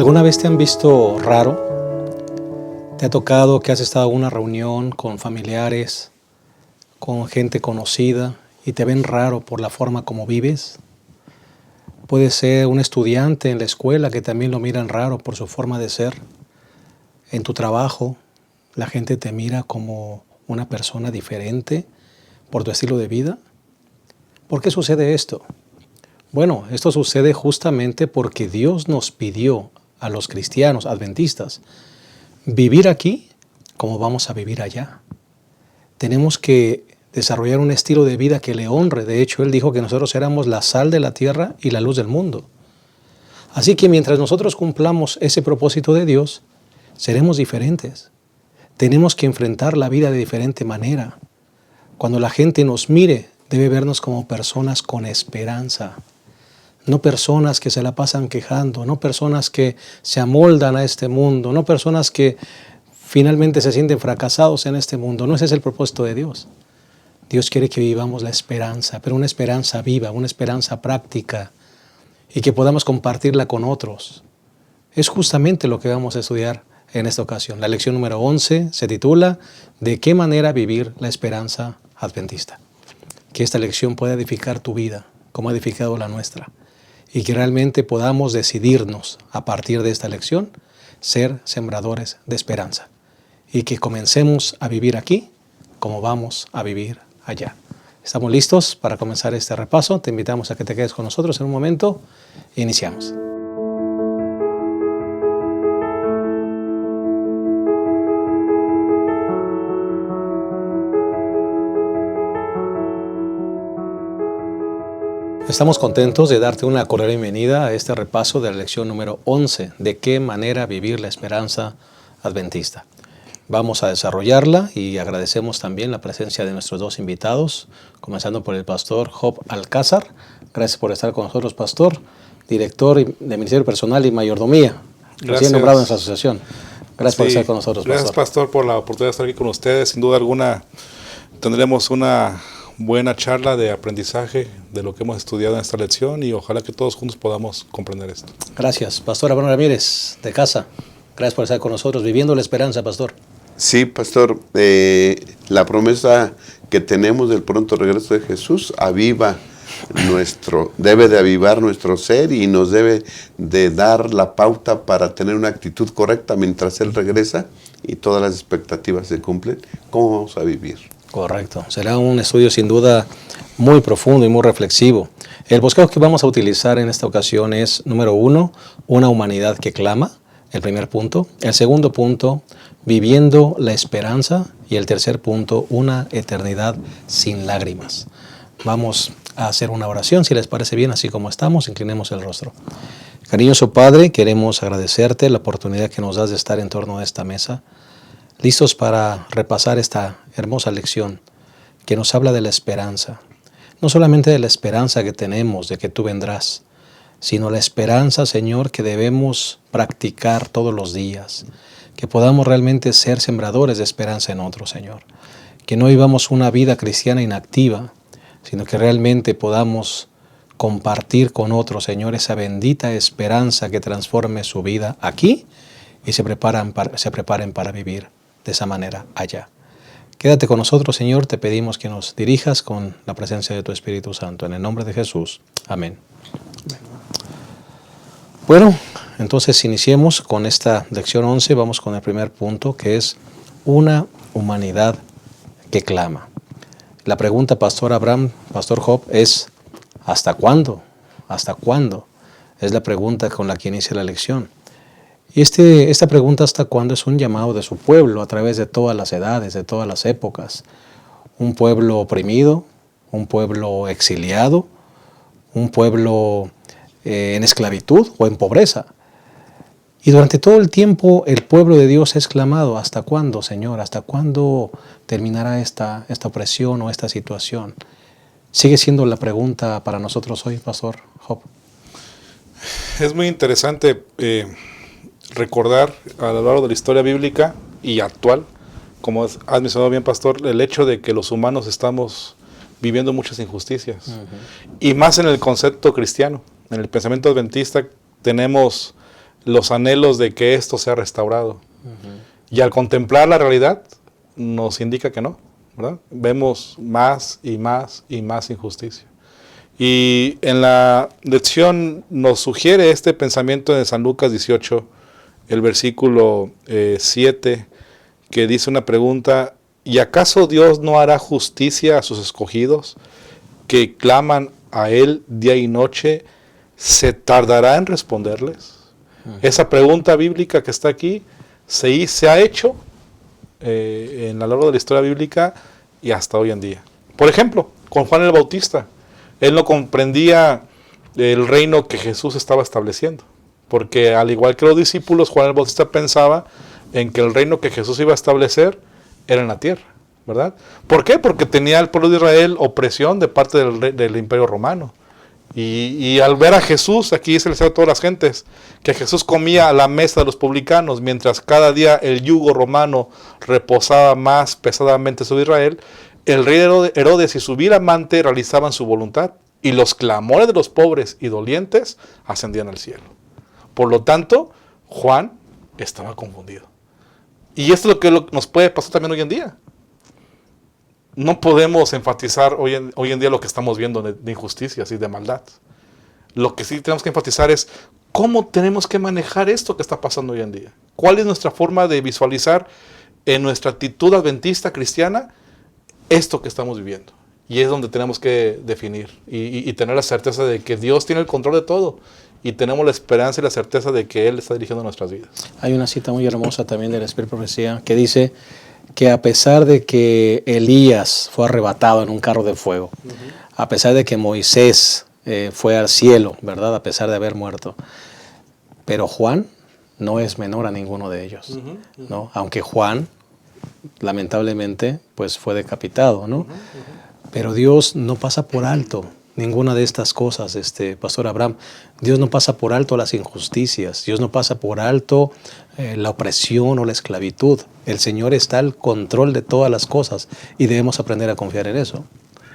¿Alguna vez te han visto raro? ¿Te ha tocado que has estado en una reunión con familiares, con gente conocida y te ven raro por la forma como vives? Puede ser un estudiante en la escuela que también lo miran raro por su forma de ser. En tu trabajo, la gente te mira como una persona diferente por tu estilo de vida. ¿Por qué sucede esto? Bueno, esto sucede justamente porque Dios nos pidió a los cristianos adventistas vivir aquí como vamos a vivir allá. Tenemos que desarrollar un estilo de vida que le honre. De hecho, Él dijo que nosotros éramos la sal de la tierra y la luz del mundo. Así que mientras nosotros cumplamos ese propósito de Dios, seremos diferentes. Tenemos que enfrentar la vida de diferente manera. Cuando la gente nos mire, debe vernos como personas con esperanza. No personas que se la pasan quejando, no personas que se amoldan a este mundo, no personas que finalmente se sienten fracasados en este mundo. No ese es el propósito de Dios. Dios quiere que vivamos la esperanza, pero una esperanza viva, una esperanza práctica y que podamos compartirla con otros. Es justamente lo que vamos a estudiar en esta ocasión. La lección número 11 se titula ¿De qué manera vivir la esperanza adventista? Que esta lección pueda edificar tu vida, como ha edificado la nuestra. Y que realmente podamos decidirnos a partir de esta lección ser sembradores de esperanza. Y que comencemos a vivir aquí como vamos a vivir allá. ¿Estamos listos para comenzar este repaso? Te invitamos a que te quedes con nosotros en un momento. Iniciamos. Estamos contentos de darte una cordial bienvenida a este repaso de la lección número 11, ¿de qué manera vivir la esperanza adventista? Vamos a desarrollarla y agradecemos también la presencia de nuestros dos invitados, comenzando por el pastor Job Alcázar. Gracias por estar con nosotros, pastor, director de Ministerio Personal y Mayordomía, recién nombrado en nuestra asociación. Gracias por estar con nosotros, pastor. Gracias, pastor, por la oportunidad de estar aquí con ustedes. Sin duda alguna tendremos una buena charla de aprendizaje de lo que hemos estudiado en esta lección y ojalá que todos juntos podamos comprender esto. Gracias. Pastor Abraham Ramírez, de casa. Gracias por estar con nosotros, viviendo la esperanza, pastor. Sí, pastor, la promesa que tenemos del pronto regreso de Jesús debe de avivar nuestro ser y nos debe de dar la pauta para tener una actitud correcta mientras Él regresa y todas las expectativas se cumplen. ¿Cómo vamos a vivir? Correcto. Será un estudio sin duda muy profundo y muy reflexivo. El bosquejo que vamos a utilizar en esta ocasión es, número 1, una humanidad que clama, el primer punto. El segundo punto, viviendo la esperanza. Y el tercer punto, una eternidad sin lágrimas. Vamos a hacer una oración, si les parece bien, así como estamos, inclinemos el rostro. Cariñoso Padre, queremos agradecerte la oportunidad que nos das de estar en torno a esta mesa, listos para repasar esta hermosa lección que nos habla de la esperanza. No solamente de la esperanza que tenemos de que tú vendrás, sino la esperanza, Señor, que debemos practicar todos los días. Que podamos realmente ser sembradores de esperanza en otros, Señor. Que no vivamos una vida cristiana inactiva, sino que realmente podamos compartir con otros, Señor, esa bendita esperanza que transforme su vida aquí y se preparen para vivir de esa manera allá. Quédate con nosotros, Señor, te pedimos que nos dirijas con la presencia de tu Espíritu Santo. En el nombre de Jesús. Amén. Bueno, entonces iniciemos con esta lección 11. Vamos con el primer punto, que es una humanidad que clama. La pregunta, pastor Abraham, pastor Job, es ¿hasta cuándo? ¿Hasta cuándo? Es la pregunta con la que inicia la lección. Y esta pregunta ¿hasta cuándo? Es un llamado de su pueblo a través de todas las edades, de todas las épocas. Un pueblo oprimido, un pueblo exiliado, un pueblo en esclavitud o en pobreza. Y durante todo el tiempo el pueblo de Dios es clamado, ¿hasta cuándo, Señor? ¿Hasta cuándo terminará esta opresión o esta situación? ¿Sigue siendo la pregunta para nosotros hoy, pastor Job? Es muy interesante recordar a lo largo de la historia bíblica y actual, como has mencionado bien, pastor, el hecho de que los humanos estamos viviendo muchas injusticias. Y más en el concepto cristiano. En el pensamiento adventista tenemos los anhelos de que esto sea restaurado. Y al contemplar la realidad, nos indica que no, ¿verdad? Vemos más y más y más injusticia. Y en la lección nos sugiere este pensamiento de San Lucas 18, el versículo 7, que dice una pregunta: ¿y acaso Dios no hará justicia a sus escogidos, que claman a Él día y noche? ¿Se tardará en responderles? Esa pregunta bíblica que está aquí se ha hecho en lo largo de la historia bíblica y hasta hoy en día. Por ejemplo, con Juan el Bautista. Él no comprendía el reino que Jesús estaba estableciendo, porque al igual que los discípulos, Juan el Bautista pensaba en que el reino que Jesús iba a establecer era en la tierra, ¿verdad? ¿Por qué? Porque tenía el pueblo de Israel opresión de parte del imperio romano. Y al ver a Jesús, aquí dice el Señor a todas las gentes, que Jesús comía a la mesa de los publicanos, mientras cada día el yugo romano reposaba más pesadamente sobre Israel, el rey Herodes y su vil amante realizaban su voluntad, y los clamores de los pobres y dolientes ascendían al cielo. Por lo tanto, Juan estaba confundido. Y esto es lo que nos puede pasar también hoy en día. No podemos enfatizar hoy en día lo que estamos viendo de injusticias y de maldad. Lo que sí tenemos que enfatizar es cómo tenemos que manejar esto que está pasando hoy en día. ¿Cuál es nuestra forma de visualizar en nuestra actitud adventista cristiana esto que estamos viviendo? Y es donde tenemos que definir y tener la certeza de que Dios tiene el control de todo. Y tenemos la esperanza y la certeza de que Él está dirigiendo nuestras vidas. Hay una cita muy hermosa también del Espíritu Profecía que dice que a pesar de que Elías fue arrebatado en un carro de fuego, a pesar de que Moisés fue al cielo, ¿verdad? A pesar de haber muerto, pero Juan no es menor a ninguno de ellos, ¿no? Aunque Juan, lamentablemente, pues fue decapitado, ¿no? Pero Dios no pasa por alto ninguna de estas cosas, Pastor Abraham. Dios no pasa por alto las injusticias, Dios no pasa por alto la opresión o la esclavitud. El Señor está al control de todas las cosas y debemos aprender a confiar en eso.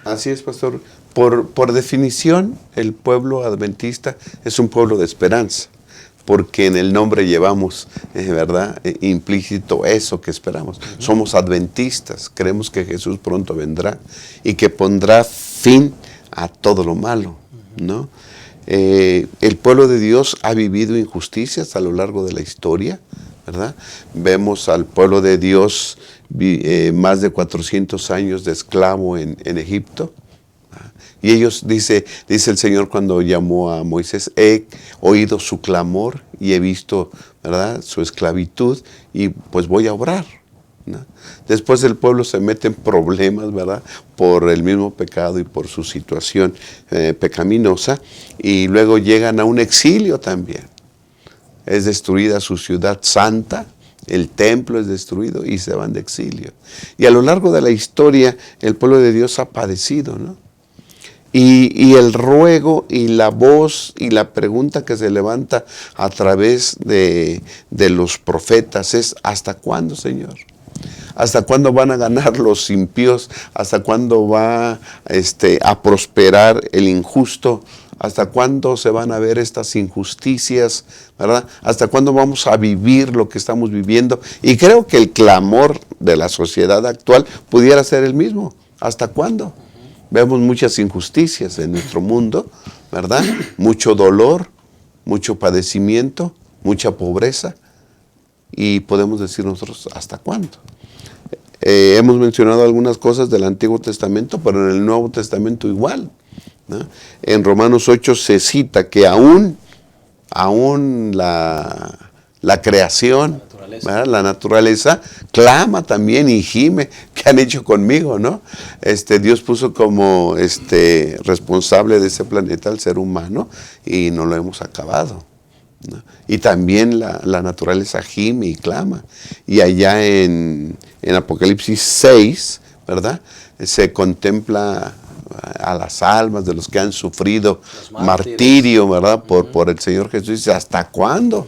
Así es, pastor. Por definición, el pueblo adventista es un pueblo de esperanza, porque en el nombre llevamos, ¿verdad?, implícito eso que esperamos. Somos adventistas, creemos que Jesús pronto vendrá y que pondrá fin a todo lo malo, ¿no? El pueblo de Dios ha vivido injusticias a lo largo de la historia, ¿verdad? Vemos al pueblo de Dios más de 400 años de esclavo en Egipto. Y ellos, dice el Señor cuando llamó a Moisés: he oído su clamor y he visto, ¿verdad?, su esclavitud, y pues voy a obrar, ¿no? Después el pueblo se mete en problemas, ¿verdad?, por el mismo pecado y por su situación pecaminosa, y luego llegan a un exilio también. Es destruida su ciudad santa, el templo es destruido y se van de exilio. Y a lo largo de la historia el pueblo de Dios ha padecido, ¿no? Y el ruego y la voz y la pregunta que se levanta a través de los profetas es: ¿hasta cuándo, Señor? ¿Hasta cuándo van a ganar los impíos? ¿Hasta cuándo va a prosperar el injusto? ¿Hasta cuándo se van a ver estas injusticias, ¿verdad? ¿Hasta cuándo vamos a vivir lo que estamos viviendo? Y creo que el clamor de la sociedad actual pudiera ser el mismo. ¿Hasta cuándo? Vemos muchas injusticias en nuestro mundo, ¿verdad? Mucho dolor, mucho padecimiento, mucha pobreza. Y podemos decir nosotros: ¿hasta cuándo? Hemos mencionado algunas cosas del Antiguo Testamento, pero en el Nuevo Testamento igual, ¿no? En Romanos 8 se cita que aún la creación, la naturaleza clama también y gime: ¿qué han hecho conmigo, no? Dios puso como responsable de ese planeta al ser humano y no lo hemos acabado, ¿no? Y también la naturaleza gime y clama. Y allá en Apocalipsis 6, ¿verdad?, se contempla a las almas de los que han sufrido martirio, ¿verdad?, por el Señor Jesús. Dice: ¿hasta cuándo?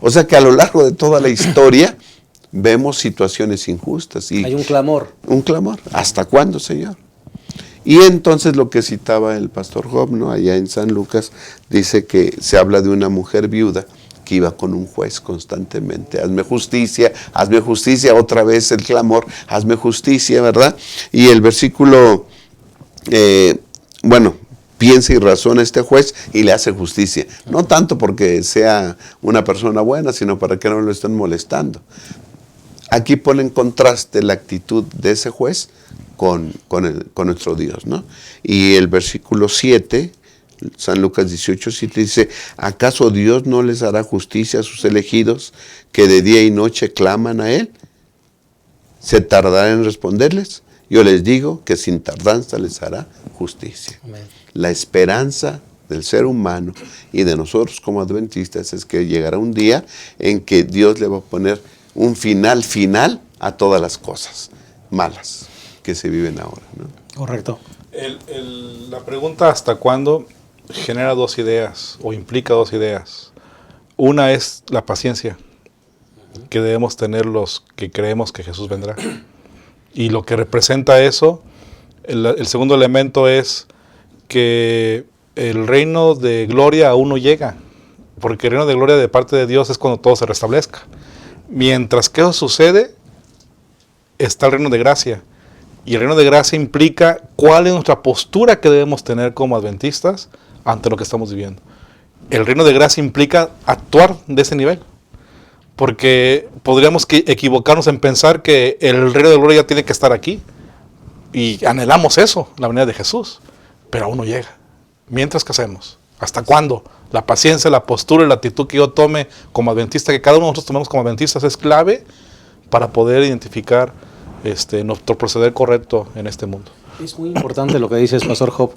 O sea que a lo largo de toda la historia vemos situaciones injustas. Y hay un clamor. Un clamor. ¿Hasta cuándo, Señor? Y entonces lo que citaba el pastor Job, ¿no?, allá en San Lucas, dice que se habla de una mujer viuda que iba con un juez constantemente. Hazme justicia, otra vez el clamor, hazme justicia, ¿verdad? Y el versículo, piensa y razona este juez y le hace justicia. No tanto porque sea una persona buena, sino para que no lo estén molestando. Aquí pone en contraste la actitud de ese juez con nuestro Dios, ¿no? Y el versículo 7, San Lucas 18:7 dice, ¿acaso Dios no les hará justicia a sus elegidos que de día y noche claman a Él? ¿Se tardará en responderles? Yo les digo que sin tardanza les hará justicia. Amén. La esperanza del ser humano y de nosotros como adventistas es que llegará un día en que Dios le va a poner un final a todas las cosas malas que se viven ahora, ¿no? Correcto. La pregunta ¿hasta cuándo? Genera dos ideas o implica dos ideas. Una es la paciencia que debemos tener los que creemos que Jesús vendrá. Y lo que representa eso, el segundo elemento es que el reino de gloria aún no llega, porque el reino de gloria de parte de Dios es cuando todo se restablezca. Mientras que eso sucede, está el reino de gracia. Y el reino de gracia implica cuál es nuestra postura que debemos tener como adventistas ante lo que estamos viviendo. El reino de gracia implica actuar de ese nivel. Porque podríamos equivocarnos en pensar que el reino de gloria ya tiene que estar aquí. Y anhelamos eso, la venida de Jesús. Pero aún no llega. Mientras, ¿qué hacemos? ¿Hasta cuándo? La paciencia, la postura y la actitud que yo tome como adventista, que cada uno de nosotros tomemos como adventistas, es clave para poder identificar nuestro proceder correcto en este mundo. Es muy importante lo que dices, Pastor Job.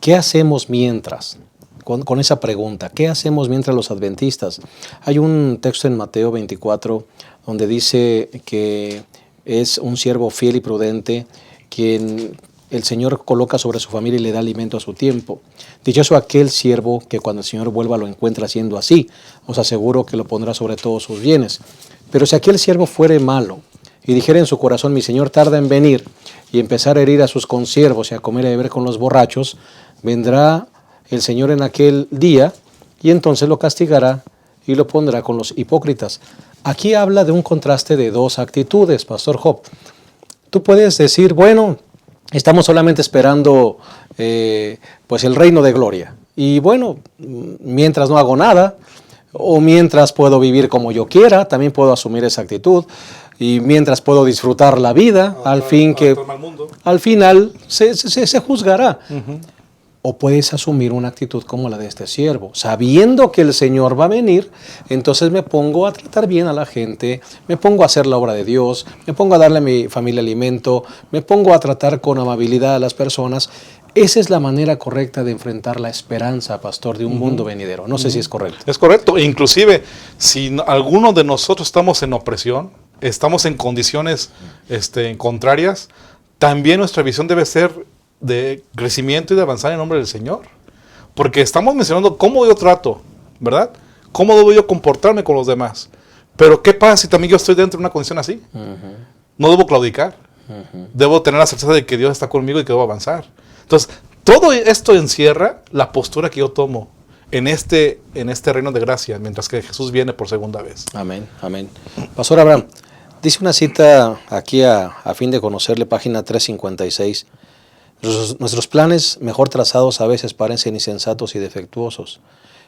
¿Qué hacemos mientras? Con esa pregunta, ¿qué hacemos mientras los adventistas? Hay un texto en Mateo 24 donde dice que es un siervo fiel y prudente quien el Señor coloca sobre su familia y le da alimento a su tiempo. Dichoso aquel siervo que cuando el Señor vuelva lo encuentre haciendo así. Os aseguro que lo pondrá sobre todos sus bienes. Pero si aquel siervo fuere malo y dijera en su corazón, mi Señor tarda en venir, y empezar a herir a sus consiervos y a comer y a beber con los borrachos, vendrá el Señor en aquel día y entonces lo castigará y lo pondrá con los hipócritas. Aquí habla de un contraste de dos actitudes, Pastor Job. Tú puedes decir, bueno, estamos solamente esperando pues el reino de gloria. Y bueno, mientras no hago nada, o mientras puedo vivir como yo quiera, también puedo asumir esa actitud. Y mientras puedo disfrutar la vida, al final se juzgará. Uh-huh. O puedes asumir una actitud como la de este siervo, sabiendo que el Señor va a venir, entonces me pongo a tratar bien a la gente, me pongo a hacer la obra de Dios, me pongo a darle a mi familia alimento, me pongo a tratar con amabilidad a las personas. Esa es la manera correcta de enfrentar la esperanza, pastor, de un mundo venidero. No sé si es correcto. Es correcto. Inclusive, si alguno de nosotros estamos en opresión, estamos en condiciones contrarias, también nuestra visión debe ser de crecimiento y de avanzar en nombre del Señor. Porque estamos mencionando cómo yo trato, ¿verdad? ¿Cómo debo yo comportarme con los demás? Pero ¿qué pasa si también yo estoy dentro de una condición así? Uh-huh. No debo claudicar. Uh-huh. Debo tener la certeza de que Dios está conmigo y que debo avanzar. Entonces, todo esto encierra la postura que yo tomo en este reino de gracia, mientras que Jesús viene por segunda vez. Amén, amén. Pastor Abraham, dice una cita aquí a fin de conocerle, página 356. Nuestros planes mejor trazados a veces parecen insensatos y defectuosos.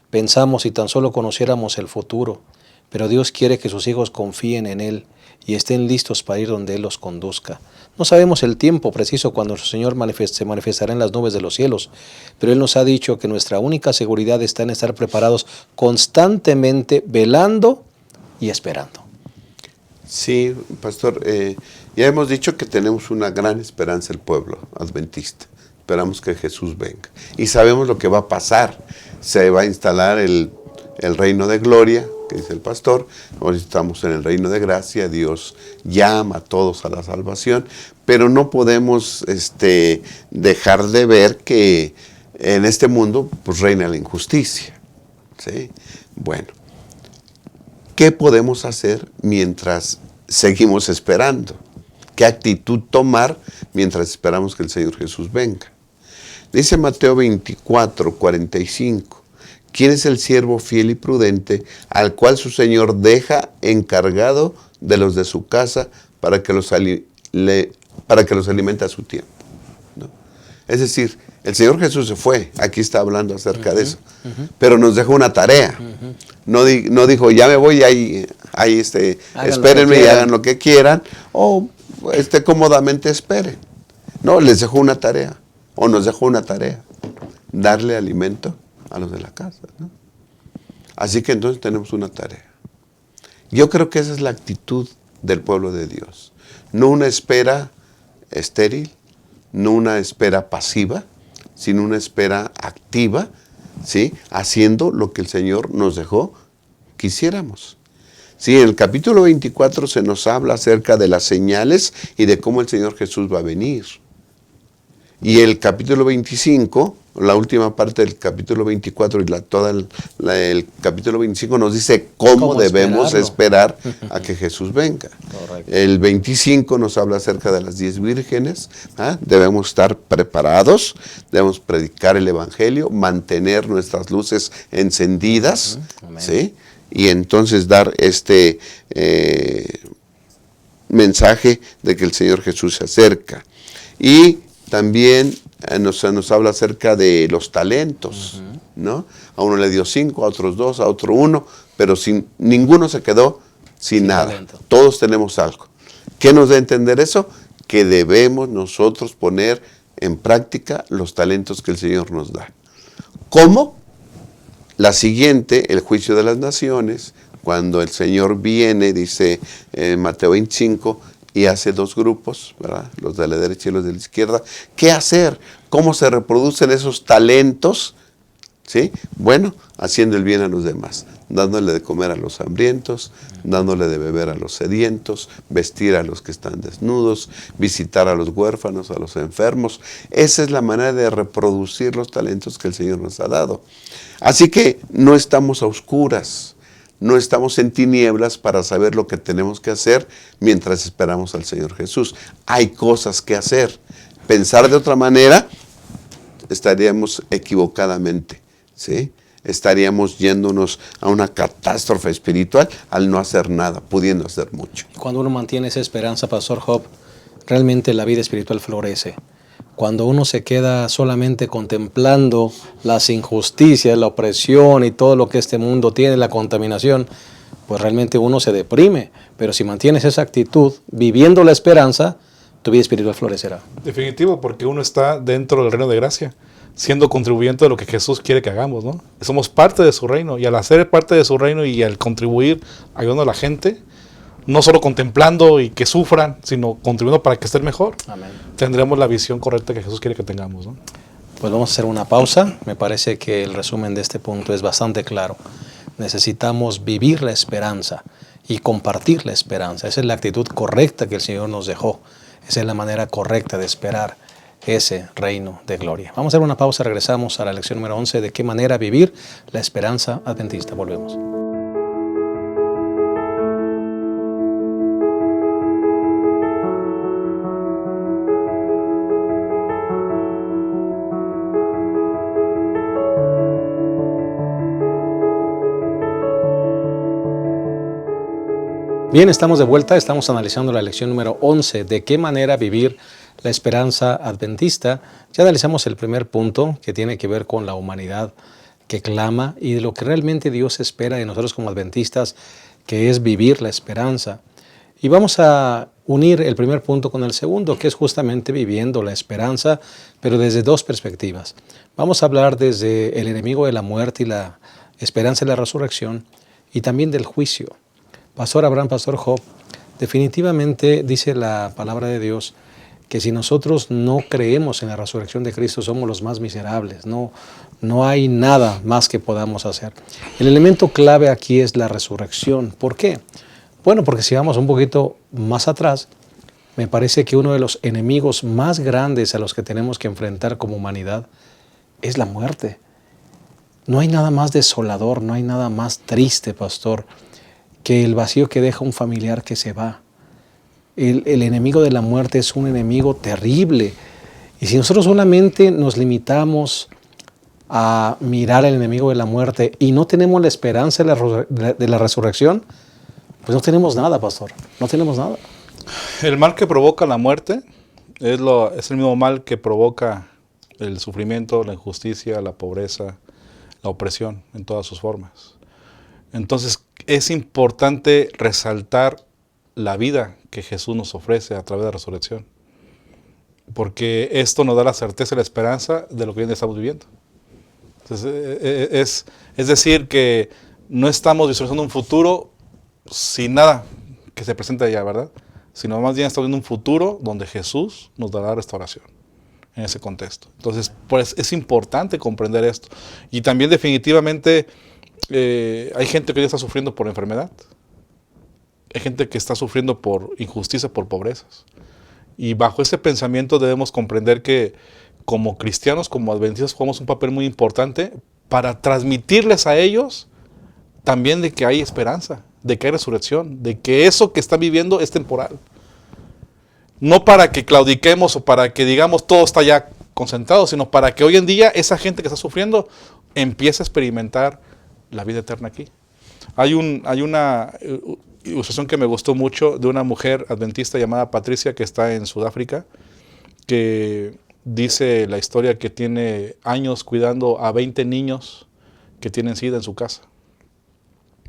Pensamos si tan solo conociéramos el futuro, pero Dios quiere que sus hijos confíen en Él y estén listos para ir donde Él los conduzca. No sabemos el tiempo preciso cuando nuestro Señor se manifestará en las nubes de los cielos, pero Él nos ha dicho que nuestra única seguridad está en estar preparados constantemente, velando y esperando. Sí, pastor, ya hemos dicho que tenemos una gran esperanza el pueblo adventista. Esperamos que Jesús venga. Y sabemos lo que va a pasar. Se va a instalar el reino de gloria, que dice el pastor. Hoy estamos en el reino de gracia. Dios llama a todos a la salvación. Pero no podemos dejar de ver que en este mundo pues, reina la injusticia. ¿Sí? Bueno. ¿Qué podemos hacer mientras seguimos esperando? ¿Qué actitud tomar mientras esperamos que el Señor Jesús venga? Dice Mateo 24:45, ¿Quién es el siervo fiel y prudente al cual su señor deja encargado de los de su casa para que los alimente a su tiempo? ¿No? Es decir, el Señor Jesús se fue, aquí está hablando acerca de eso, pero nos dejó una tarea. No dijo, ya me voy, ahí espérenme y hagan lo que quieran, o cómodamente esperen. No, les dejó una tarea, o nos dejó una tarea, darle alimento a los de la casa, ¿no? Así que entonces tenemos una tarea. Yo creo que esa es la actitud del pueblo de Dios. No una espera estéril, no una espera pasiva, sino una espera activa, ¿sí? Haciendo lo que el Señor nos dejó que hiciéramos. Sí, en el capítulo 24 se nos habla acerca de las señales y de cómo el Señor Jesús va a venir. Y el capítulo 25, la última parte del capítulo 24 y el capítulo 25 nos dice cómo debemos esperar a que Jesús venga. Correcto. El 25 nos habla acerca de las 10 vírgenes. Debemos estar preparados, debemos predicar el Evangelio, mantener nuestras luces encendidas, ¿sí? Y entonces dar este mensaje de que el Señor Jesús se acerca. Y también nos habla acerca de los talentos, ¿no? A uno le dio 5, a otros 2, a otro 1, pero ninguno se quedó sin nada. Talento. Todos tenemos algo. ¿Qué nos da a entender eso? Que debemos nosotros poner en práctica los talentos que el Señor nos da. ¿Cómo? La siguiente, el juicio de las naciones, cuando el Señor viene, dice en Mateo 25, y hace 2 grupos, ¿verdad? Los de la derecha y los de la izquierda. ¿Qué hacer? ¿Cómo se reproducen esos talentos? ¿Sí? Bueno, haciendo el bien a los demás, dándole de comer a los hambrientos, dándole de beber a los sedientos, vestir a los que están desnudos, visitar a los huérfanos, a los enfermos. Esa es la manera de reproducir los talentos que el Señor nos ha dado. Así que no estamos a oscuras. No estamos en tinieblas para saber lo que tenemos que hacer mientras esperamos al Señor Jesús. Hay cosas que hacer. Pensar de otra manera, estaríamos equivocadamente, ¿sí? Estaríamos yéndonos a una catástrofe espiritual al no hacer nada, pudiendo hacer mucho. Cuando uno mantiene esa esperanza, Pastor Job, realmente la vida espiritual florece. Cuando uno se queda solamente contemplando las injusticias, la opresión y todo lo que este mundo tiene, la contaminación, pues realmente uno se deprime. Pero si mantienes esa actitud, viviendo la esperanza, tu vida espiritual florecerá. Definitivo, porque uno está dentro del reino de gracia, siendo contribuyente de lo que Jesús quiere que hagamos, ¿no? Somos parte de su reino, y al hacer parte de su reino y al contribuir, ayudando a la gente, no solo contemplando y que sufran, sino contribuyendo para que estén mejor. Amén. Tendremos la visión correcta que Jesús quiere que tengamos, ¿no? Pues vamos a hacer una pausa. Me parece que el resumen de este punto es bastante claro. Necesitamos vivir la esperanza y compartir la esperanza. Esa es la actitud correcta que el Señor nos dejó. Esa es la manera correcta de esperar ese reino de gloria. Vamos a hacer una pausa. Regresamos a la lección número 11 de qué manera vivir la esperanza adventista. Volvemos. Bien, estamos de vuelta, estamos analizando la lección número 11, de qué manera vivir la esperanza adventista. Ya analizamos el primer punto, que tiene que ver con la humanidad que clama y de lo que realmente Dios espera de nosotros como adventistas, que es vivir la esperanza. Y vamos a unir el primer punto con el segundo, que es justamente viviendo la esperanza, pero desde 2 perspectivas. Vamos a hablar desde el enemigo de la muerte y la esperanza de la resurrección, y también del juicio. Pastor Abraham, Pastor Job, definitivamente dice la palabra de Dios que si nosotros no creemos en la resurrección de Cristo somos los más miserables, no hay nada más que podamos hacer. El elemento clave aquí es la resurrección. ¿Por qué? Bueno, porque si vamos un poquito más atrás, me parece que uno de los enemigos más grandes a los que tenemos que enfrentar como humanidad es la muerte. No hay nada más desolador, no hay nada más triste, pastor, que el vacío que deja un familiar que se va. El enemigo de la muerte es un enemigo terrible. Y si nosotros solamente nos limitamos a mirar al enemigo de la muerte y no tenemos la esperanza de la resurrección, pues no tenemos nada, pastor. No tenemos nada. El mal que provoca la muerte es el mismo mal que provoca el sufrimiento, la injusticia, la pobreza, la opresión en todas sus formas. Entonces es importante resaltar la vida que Jesús nos ofrece a través de la resurrección, porque esto nos da la certeza y la esperanza de lo que hoy estamos viviendo. Entonces, es decir, que no estamos visualizando un futuro sin nada que se presente allá, ¿verdad? Sino más bien estamos viendo un futuro donde Jesús nos dará restauración en ese contexto. Entonces, pues es importante comprender esto. Y también definitivamente hay gente que ya está sufriendo por enfermedad. Hay gente que está sufriendo por injusticia, por pobrezas. Y bajo ese pensamiento debemos comprender que como cristianos, como adventistas, jugamos un papel muy importante para transmitirles a ellos también de que hay esperanza, de que hay resurrección, de que eso que están viviendo es temporal. No para que claudiquemos o para que digamos todo está ya concentrado, sino para que hoy en día esa gente que está sufriendo empiece a experimentar la vida eterna aquí. Hay una ilustración que me gustó mucho de una mujer adventista llamada Patricia que está en Sudáfrica, que dice la historia que tiene años cuidando a 20 niños que tienen SIDA en su casa.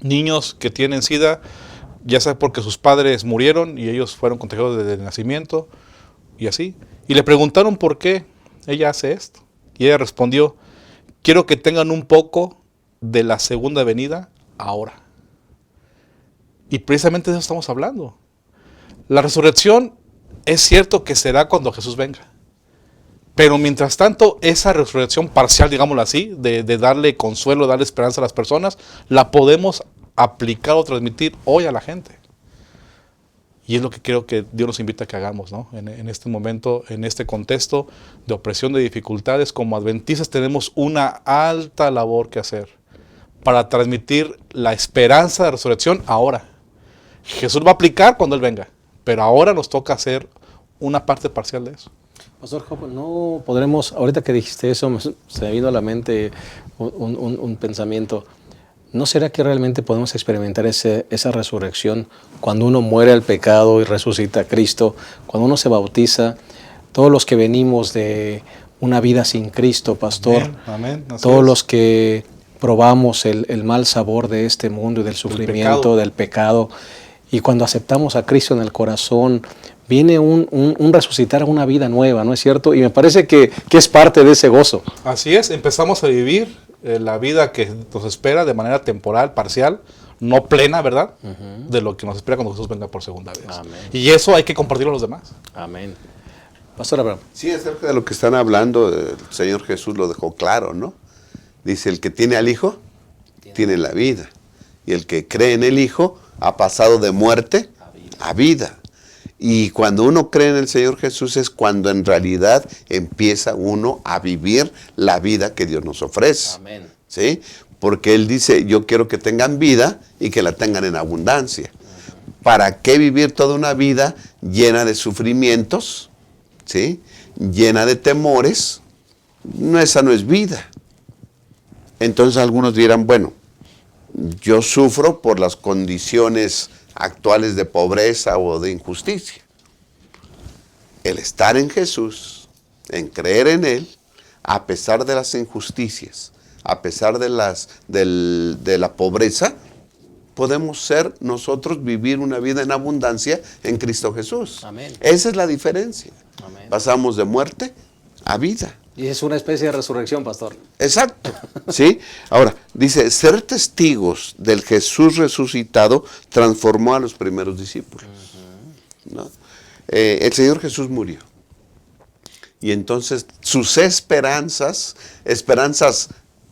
Niños que tienen SIDA, ya sea porque sus padres murieron y ellos fueron contagiados desde el nacimiento y así. Y le preguntaron por qué ella hace esto. Y ella respondió, quiero que tengan un poco de la segunda venida ahora. Y precisamente de eso estamos hablando. La resurrección es cierto que será cuando Jesús venga. Pero mientras tanto, esa resurrección parcial, digámoslo así, de darle consuelo, darle esperanza a las personas, la podemos aplicar o transmitir hoy a la gente. Y es lo que creo que Dios nos invita a que hagamos, ¿no? En este momento, en este contexto de opresión, de dificultades, como adventistas tenemos una alta labor que hacer para transmitir la esperanza de resurrección ahora. Jesús va a aplicar cuando Él venga, pero ahora nos toca hacer una parte parcial de eso. Pastor Job, no podremos, ahorita que dijiste eso, se me vino a la mente un pensamiento. ¿No será que realmente podemos experimentar esa resurrección cuando uno muere al pecado y resucita a Cristo? Cuando uno se bautiza, todos los que venimos de una vida sin Cristo, pastor, Amén. todos los que probamos el mal sabor de este mundo y del sufrimiento, del pecado, y cuando aceptamos a Cristo en el corazón, viene un resucitar a una vida nueva, ¿no es cierto? Y me parece que es parte de ese gozo. Así es, empezamos a vivir la vida que nos espera de manera temporal, parcial, no plena, ¿verdad? De lo que nos espera cuando Jesús venga por segunda vez. Amén. Y eso hay que compartirlo a los demás. Amén. Pastor Abraham. Sí, acerca de lo que están hablando, el Señor Jesús lo dejó claro, ¿no? Dice, el que tiene al Hijo, tiene la vida. Y el que cree en el Hijo, ha pasado de muerte a vida. Y cuando uno cree en el Señor Jesús es cuando en realidad empieza uno a vivir la vida que Dios nos ofrece. Amén. ¿Sí? Porque Él dice, yo quiero que tengan vida y que la tengan en abundancia. ¿Para qué vivir toda una vida llena de sufrimientos? ¿Sí? Llena de temores. No, esa no es vida. Entonces algunos dirán, bueno, yo sufro por las condiciones actuales de pobreza o de injusticia. El estar en Jesús, en creer en Él, a pesar de las injusticias, a pesar de la pobreza, podemos ser nosotros vivir una vida en abundancia en Cristo Jesús. Amén. Esa es la diferencia. Amén. Pasamos de muerte a vida. Y es una especie de resurrección, pastor. Exacto, ¿sí? Ahora, dice, ser testigos del Jesús resucitado transformó a los primeros discípulos, ¿no? El Señor Jesús murió. Y entonces sus esperanzas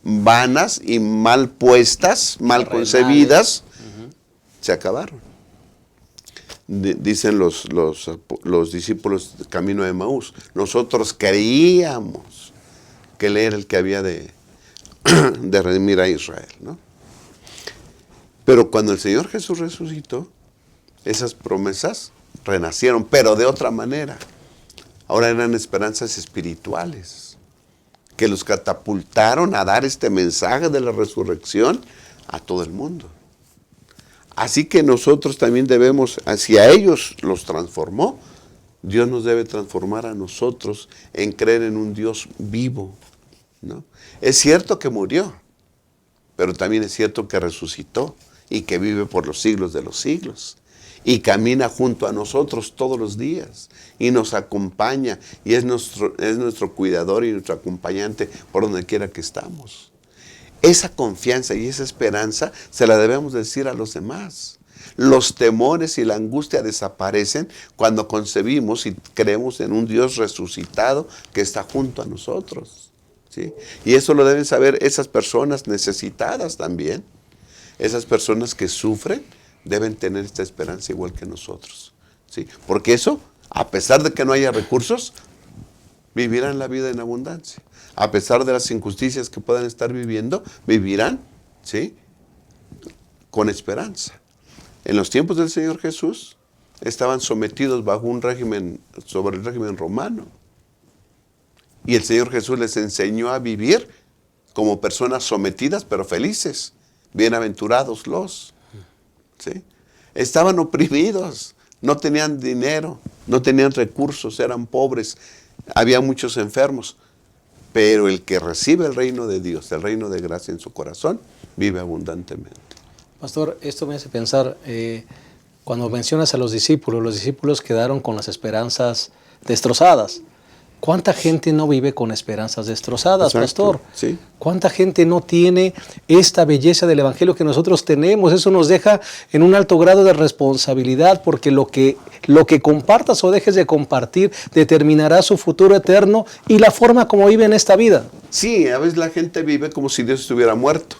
vanas y mal puestas, mal concebidas, se acabaron. Dicen los discípulos de camino de Emaús, nosotros creíamos que Él era el que había de redimir a Israel, ¿no? Pero cuando el Señor Jesús resucitó, esas promesas renacieron, pero de otra manera. Ahora eran esperanzas espirituales, que los catapultaron a dar este mensaje de la resurrección a todo el mundo. Así que nosotros también debemos, si a ellos los transformó, Dios nos debe transformar a nosotros en creer en un Dios vivo, ¿no? Es cierto que murió, pero también es cierto que resucitó y que vive por los siglos de los siglos. Y camina junto a nosotros todos los días y nos acompaña y es nuestro cuidador y nuestro acompañante por donde quiera que estamos. Esa confianza y esa esperanza se la debemos decir a los demás. Los temores y la angustia desaparecen cuando concebimos y creemos en un Dios resucitado que está junto a nosotros, ¿sí? Y eso lo deben saber esas personas necesitadas también. Esas personas que sufren deben tener esta esperanza igual que nosotros, ¿sí? Porque eso, a pesar de que no haya recursos, vivirán la vida en abundancia. A pesar de las injusticias que puedan estar viviendo, vivirán, ¿sí?, con esperanza. En los tiempos del Señor Jesús estaban sometidos bajo un régimen, sobre el régimen romano. Y el Señor Jesús les enseñó a vivir como personas sometidas pero felices. Bienaventurados los, ¿sí? Estaban oprimidos, no tenían dinero, no tenían recursos, eran pobres, había muchos enfermos. Pero el que recibe el reino de Dios, el reino de gracia en su corazón, vive abundantemente. Pastor, esto me hace pensar, cuando mencionas a los discípulos quedaron con las esperanzas destrozadas. ¿Cuánta gente no vive con esperanzas destrozadas, Exacto, pastor? sí. ¿Cuánta gente no tiene esta belleza del evangelio que nosotros tenemos? Eso nos deja en un alto grado de responsabilidad, porque lo que compartas o dejes de compartir determinará su futuro eterno y la forma como vive en esta vida. Sí, a veces la gente vive como si Dios estuviera muerto,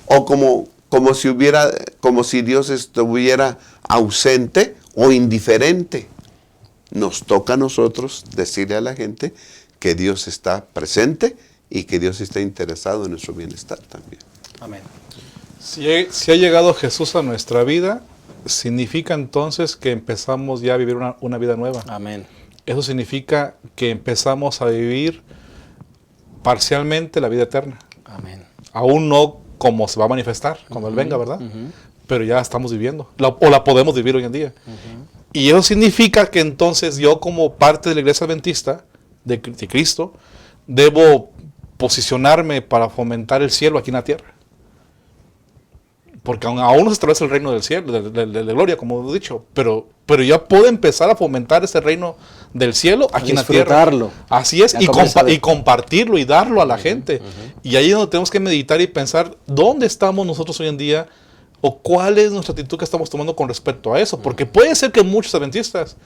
o como si Dios estuviera ausente o indiferente. Nos toca a nosotros decirle a la gente que Dios está presente y que Dios está interesado en nuestro bienestar también. Amén. Si ha llegado Jesús a nuestra vida, significa entonces que empezamos ya a vivir una vida nueva. Amén. Eso significa que empezamos a vivir parcialmente la vida eterna. Amén. Aún no como se va a manifestar cuando Él venga, ¿verdad? Pero ya estamos viviendo, o la podemos vivir hoy en día. Y eso significa que entonces yo, como parte de la iglesia adventista de Cristo, debo posicionarme para fomentar el cielo aquí en la tierra. Porque aún no se establece el reino del cielo, de gloria, como he dicho, pero ya puedo empezar a fomentar ese reino del cielo aquí en la tierra. Así es, y compartirlo y darlo a la gente. Y ahí es donde tenemos que meditar y pensar dónde estamos nosotros hoy en día, o cuál es nuestra actitud que estamos tomando con respecto a eso. Porque puede ser que muchos adventistas,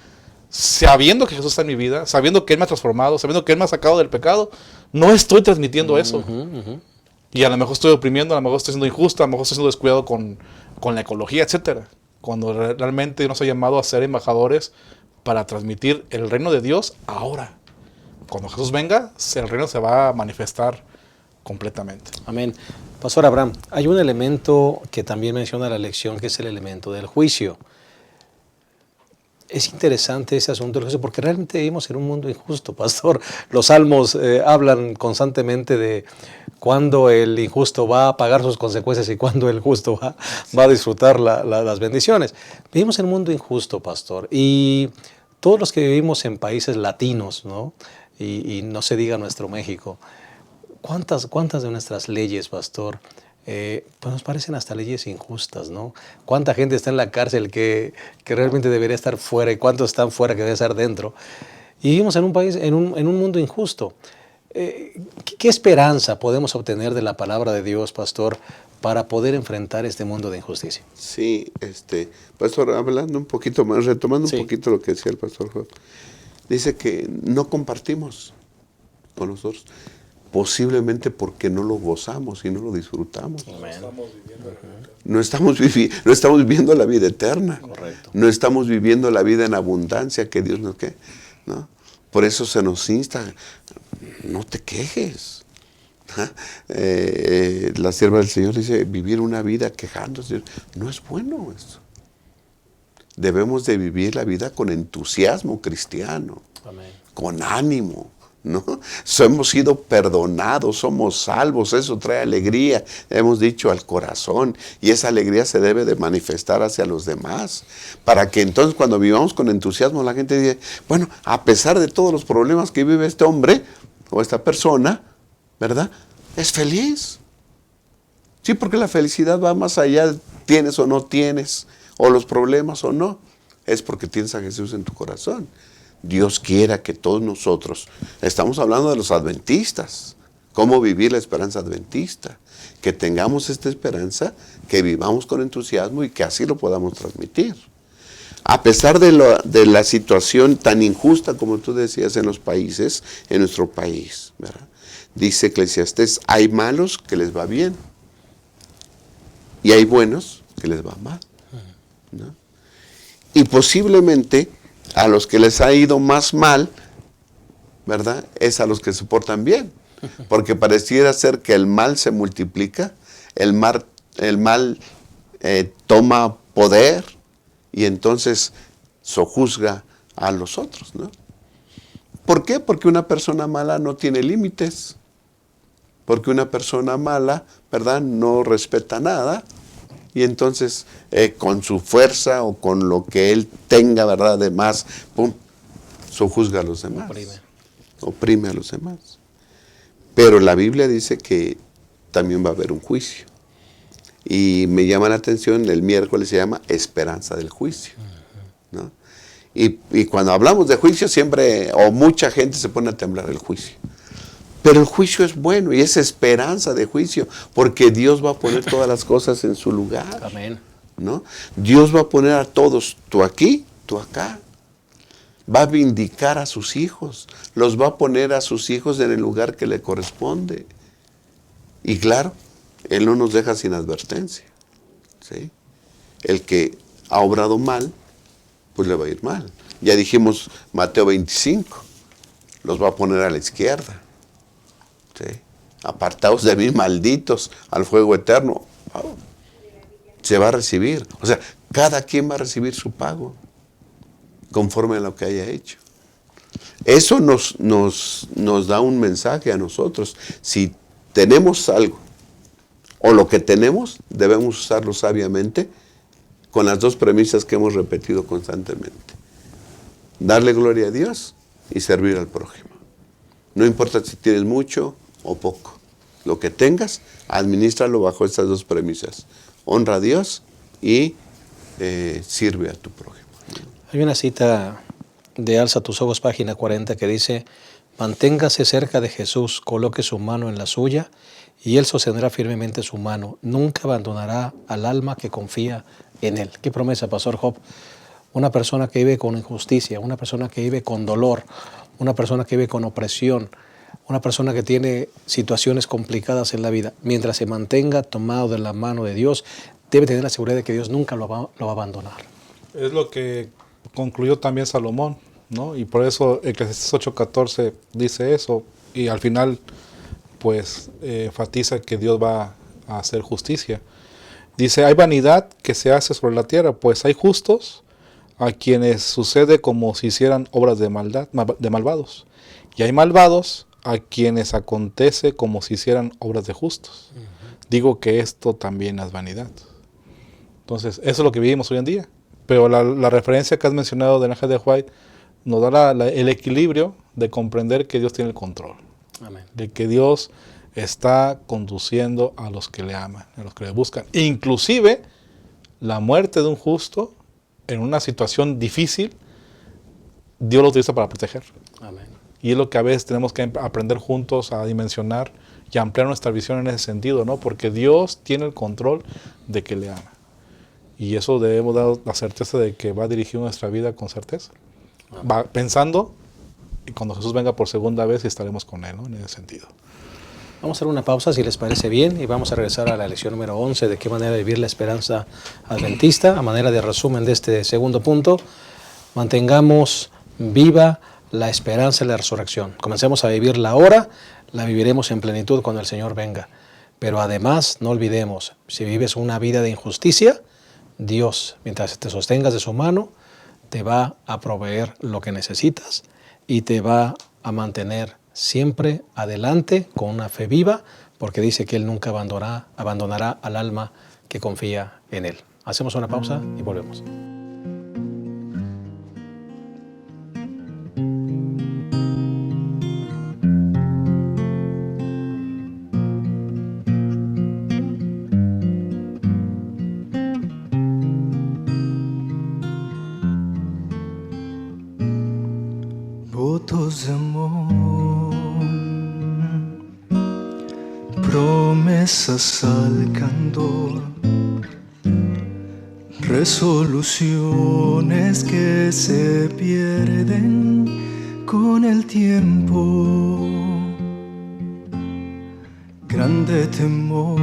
sabiendo que Jesús está en mi vida, sabiendo que Él me ha transformado, sabiendo que Él me ha sacado del pecado, no estoy transmitiendo eso. Y a lo mejor estoy oprimiendo, a lo mejor estoy siendo injusto, a lo mejor estoy siendo descuidado con la ecología, etcétera. Cuando realmente nos ha llamado a ser embajadores para transmitir el reino de Dios ahora. Cuando Jesús venga, el reino se va a manifestar completamente. Amén. Pastor Abraham, hay un elemento que también menciona la lección, que es el elemento del juicio. Es interesante ese asunto del juicio, porque realmente vivimos en un mundo injusto, pastor. Los salmos hablan constantemente de cuándo el injusto va a pagar sus consecuencias y cuándo el justo va a disfrutar las bendiciones. Vivimos en un mundo injusto, pastor, y todos los que vivimos en países latinos, ¿no? Y no se diga nuestro México, ¿cuántas de nuestras leyes, pastor, pues nos parecen hasta leyes injustas, ¿no? ¿Cuánta gente está en la cárcel que realmente debería estar fuera y cuántos están fuera que deben estar dentro? Y vivimos en un país, en un mundo injusto. ¿Qué esperanza podemos obtener de la palabra de Dios, pastor, para poder enfrentar este mundo de injusticia? Sí, pastor, hablando un poquito más, retomando un poquito lo que decía el pastor Job, dice que no compartimos con nosotros. Posiblemente porque no lo gozamos y no lo disfrutamos. No estamos viviendo la vida eterna. Correcto. No estamos viviendo la vida en abundancia que Dios nos quiere, ¿no? Por eso se nos insta, no te quejes. La sierva del Señor dice, vivir una vida quejándose, no es bueno eso. Debemos de vivir la vida con entusiasmo cristiano, Amén. con ánimo, ¿no? Hemos sido perdonados, somos salvos, eso trae alegría, hemos dicho, al corazón, y esa alegría se debe de manifestar hacia los demás, para que entonces cuando vivamos con entusiasmo la gente dice, bueno, a pesar de todos los problemas que vive este hombre o esta persona, ¿verdad? Es feliz. Sí, porque la felicidad va más allá, tienes o no tienes, o los problemas o no, es porque tienes a Jesús en tu corazón. Dios quiera que todos nosotros, estamos hablando de los adventistas, cómo vivir la esperanza adventista, que tengamos esta esperanza, que vivamos con entusiasmo y que así lo podamos transmitir. A pesar de la situación tan injusta como tú decías en los países, en nuestro país, ¿verdad? Dice Eclesiastés, hay malos que les va bien y hay buenos que les va mal, ¿no? Y posiblemente a los que les ha ido más mal, ¿verdad? Es a los que se portan bien. Porque pareciera ser que el mal se multiplica, el mal toma poder y entonces sojuzga a los otros, ¿no? ¿Por qué? Porque una persona mala no tiene límites. Porque una persona mala, ¿verdad? No respeta nada. Y entonces, con su fuerza o con lo que él tenga, ¿verdad? De más, ¡pum!, sojuzga a los demás. Oprime a los demás. Pero la Biblia dice que también va a haber un juicio. Y me llama la atención, el miércoles se llama Esperanza del Juicio, ¿no? Y cuando hablamos de juicio, siempre, o mucha gente se pone a temblar el juicio. Pero el juicio es bueno y es esperanza de juicio, porque Dios va a poner todas las cosas en su lugar. Amén. ¿No? Dios va a poner a todos, tú aquí, tú acá. Va a vindicar a sus hijos, los va a poner a sus hijos en el lugar que le corresponde. Y claro, Él no nos deja sin advertencia, ¿sí? El que ha obrado mal, pues le va a ir mal. Ya dijimos Mateo 25, los va a poner a la izquierda. ¿Sí? Apartaos de mí, malditos, al fuego eterno. Oh, se va a recibir. O sea, cada quien va a recibir su pago conforme a lo que haya hecho. Eso nos da un mensaje a nosotros. Si tenemos algo o lo que tenemos, debemos usarlo sabiamente con las dos premisas que hemos repetido constantemente. Darle gloria a Dios y servir al prójimo. No importa si tienes mucho o poco. Lo que tengas, adminístralo bajo estas dos premisas. Honra a Dios y sirve a tu prójimo. Hay una cita de Alza tus ojos, página 40, que dice: manténgase cerca de Jesús, coloque su mano en la suya y Él sostendrá firmemente su mano. Nunca abandonará al alma que confía en Él. Qué promesa, Pastor Job. Una persona que vive con injusticia, una persona que vive con dolor, una persona que vive con opresión, una persona que tiene situaciones complicadas en la vida, mientras se mantenga tomado de la mano de Dios, debe tener la seguridad de que Dios nunca lo va a abandonar. Es lo que concluyó también Salomón, ¿no? Y por eso Eclesiastés 8:14 dice eso, y al final pues enfatiza que Dios va a hacer justicia. Dice: hay vanidad que se hace sobre la tierra, pues hay justos a quienes sucede como si hicieran obras de maldad, de malvados, y hay malvados a quienes acontece como si hicieran obras de justos. Digo que esto también es vanidad. Entonces, eso es lo que vivimos hoy en día. Pero la referencia que has mencionado del ángel de White nos da el equilibrio de comprender que Dios tiene el control. Amén. De que Dios está conduciendo a los que le aman, a los que le buscan. Inclusive, la muerte de un justo en una situación difícil, Dios lo utiliza para proteger. Amén. Y es lo que a veces tenemos que aprender juntos a dimensionar y ampliar nuestra visión en ese sentido, ¿no? Porque Dios tiene el control de que le ama. Y eso debemos dar la certeza de que va a dirigir nuestra vida con certeza. Va pensando, y cuando Jesús venga por segunda vez estaremos con Él, ¿no? En ese sentido. Vamos a hacer una pausa, si les parece bien, y vamos a regresar a la lección número 11, de qué manera vivir la esperanza adventista. A manera de resumen de este segundo punto, mantengamos viva la esperanza de la resurrección. Comencemos a vivirla ahora, la viviremos en plenitud cuando el Señor venga. Pero además, no olvidemos, si vives una vida de injusticia, Dios, mientras te sostengas de su mano, te va a proveer lo que necesitas y te va a mantener siempre adelante con una fe viva, porque dice que Él nunca abandonará al alma que confía en Él. Hacemos una pausa y volvemos. Votos de amor, promesas al candor, resoluciones que se pierden con el tiempo, grande temor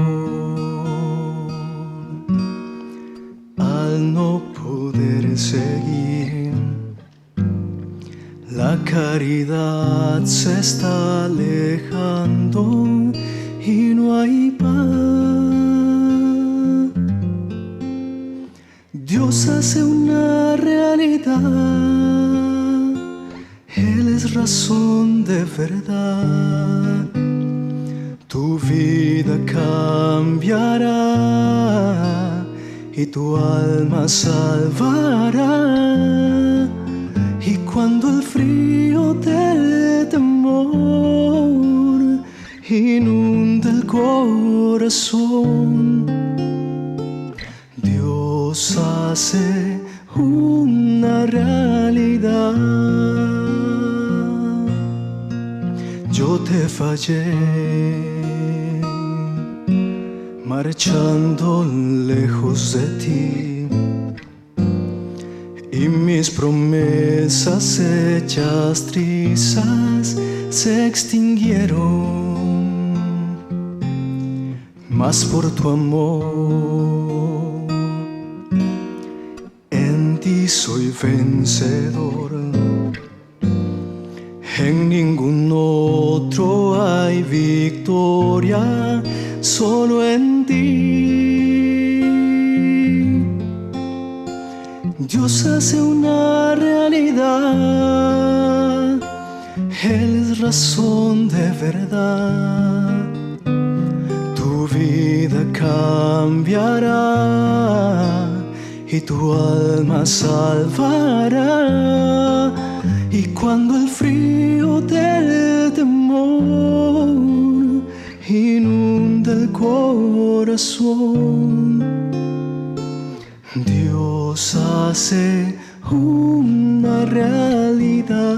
al no poder seguir. La caridad se está alejando y no hay paz. Dios hace una realidad, Él es razón de verdad. Tu vida cambiará y tu alma salvará. Y cuando el frío del temor inunda el corazón, Dios hace una realidad. Yo te fallé, marchando lejos de ti, y mis promesas hechas trizas se extinguieron, mas por tu amor en ti soy vencedor. En ningún otro hay victoria, solo en ti. Dios hace una realidad, Él es razón de verdad. Tu vida cambiará y tu alma salvará. Y cuando el frío del temor inunda el corazón, Dios hace una realidad.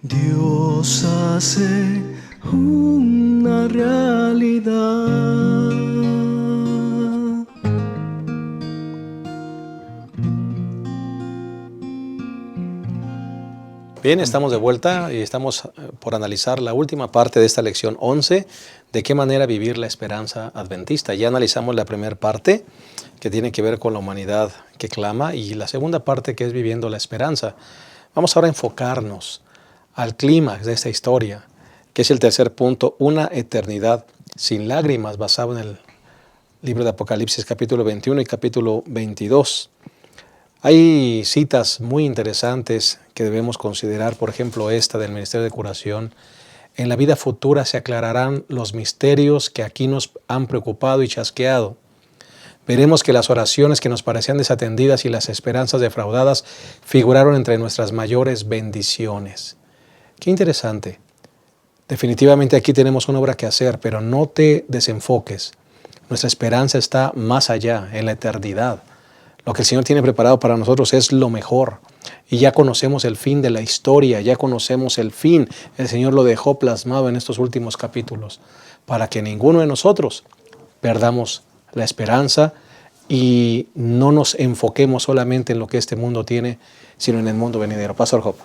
Dios hace una realidad. Bien, estamos de vuelta y estamos por analizar la última parte de esta lección 11, de qué manera vivir la esperanza adventista. Ya analizamos la primera parte, que tiene que ver con la humanidad que clama, y la segunda parte, que es viviendo la esperanza. Vamos ahora a enfocarnos al clímax de esta historia, que es el tercer punto, una eternidad sin lágrimas, basado en el libro de Apocalipsis capítulo 21 y capítulo 22. Hay citas muy interesantes que debemos considerar, por ejemplo esta del Ministerio de Curación. En la vida futura se aclararán los misterios que aquí nos han preocupado y chasqueado. Veremos que las oraciones que nos parecían desatendidas y las esperanzas defraudadas figuraron entre nuestras mayores bendiciones. Qué interesante. Definitivamente aquí tenemos una obra que hacer, pero no te desenfoques. Nuestra esperanza está más allá, en la eternidad. Lo que el Señor tiene preparado para nosotros es lo mejor. Y ya conocemos el fin de la historia, ya conocemos el fin. El Señor lo dejó plasmado en estos últimos capítulos, para que ninguno de nosotros perdamos la esperanza y no nos enfoquemos solamente en lo que este mundo tiene, sino en el mundo venidero. Pastor Job.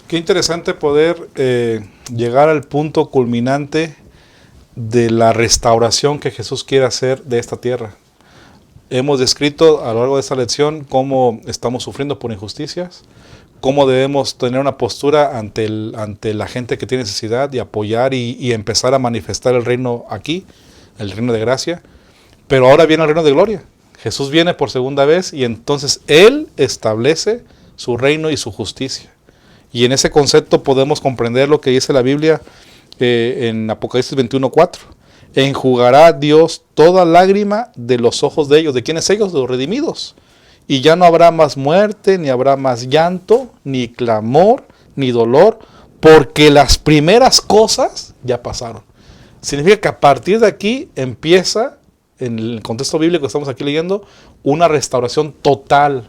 Qué interesante poder llegar al punto culminante de la restauración que Jesús quiere hacer de esta tierra. Hemos descrito a lo largo de esta lección cómo estamos sufriendo por injusticias, cómo debemos tener una postura ante la gente que tiene necesidad y apoyar y empezar a manifestar el reino aquí, el reino de gracia. Pero ahora viene el reino de gloria. Jesús viene por segunda vez y entonces Él establece su reino y su justicia. Y en ese concepto podemos comprender lo que dice la Biblia en Apocalipsis 21:4. Enjugará Dios toda lágrima de los ojos de ellos. ¿De quiénes ellos? De los redimidos. Y ya no habrá más muerte, ni habrá más llanto, ni clamor, ni dolor, porque las primeras cosas ya pasaron. Significa que a partir de aquí empieza, en el contexto bíblico que estamos aquí leyendo, una restauración total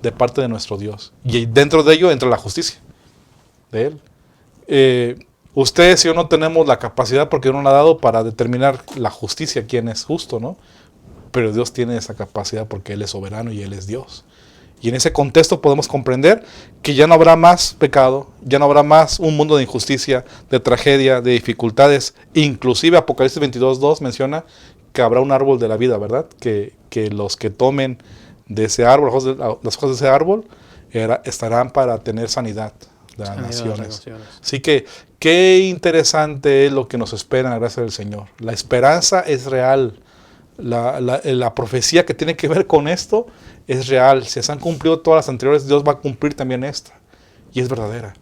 de parte de nuestro Dios. Y dentro de ello entra la justicia de Él. Ustedes y yo no tenemos la capacidad, porque no la ha dado, para determinar la justicia, quién es justo, ¿no? Pero Dios tiene esa capacidad porque Él es soberano y Él es Dios. Y en ese contexto podemos comprender que ya no habrá más pecado, ya no habrá más un mundo de injusticia, de tragedia, de dificultades. Inclusive Apocalipsis 22:2 menciona que habrá un árbol de la vida, ¿verdad? Que los que tomen de ese árbol, las hojas de ese árbol, estarán para tener sanidad de las naciones. Así que qué interesante es lo que nos espera en la gracia del Señor. La esperanza es real. La profecía que tiene que ver con esto es real. Si se han cumplido todas las anteriores, Dios va a cumplir también esta. Y es verdadera.